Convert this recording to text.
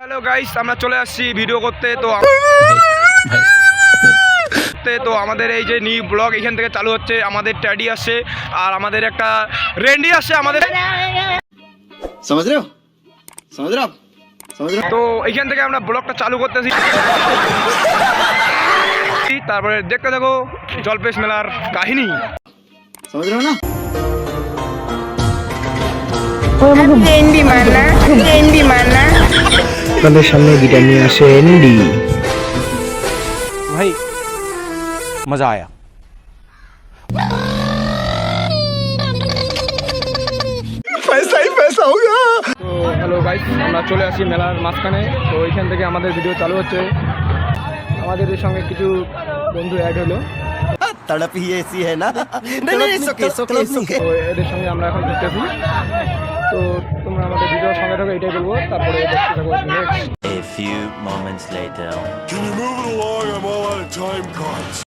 Hello guys, আমরা চলে আসছি ভিডিও করতে। তো আমাদের এই যে নিউ ব্লগ এখান থেকে চালু হচ্ছে। আমাদের ট্যাডি আসছে আর আমাদের একটা রেন্ডি আসছে আমাদের। তো এখান থেকে আমরা ব্লগটা চালু করতেছি। তারপরে দেখতে থাকো জলপেশ মেলার কাহিনী। আপনাদের সামনে গিটার নিয়ে আসে এনডি। भाई मजा आया। তো হ্যালো গাইস, আমরা চলে আসি মেলার মাঝখানে। তো এইখান থেকে আমাদের ভিডিও চালু হচ্ছে। আমাদের সঙ্গে কিছু বন্ধু অ্যাড হলো। तड़प ही ऐसी है ना। नहीं, তো এদের সঙ্গে আমরা এখন ঘুরতেছি। তো তোমরা আমাদের ভিডিওর সঙ্গে থাকো, এটাই বলবো। তারপরে দেখতে থাকো next. A few moments later. Can you move it along? I'm all out of time cards.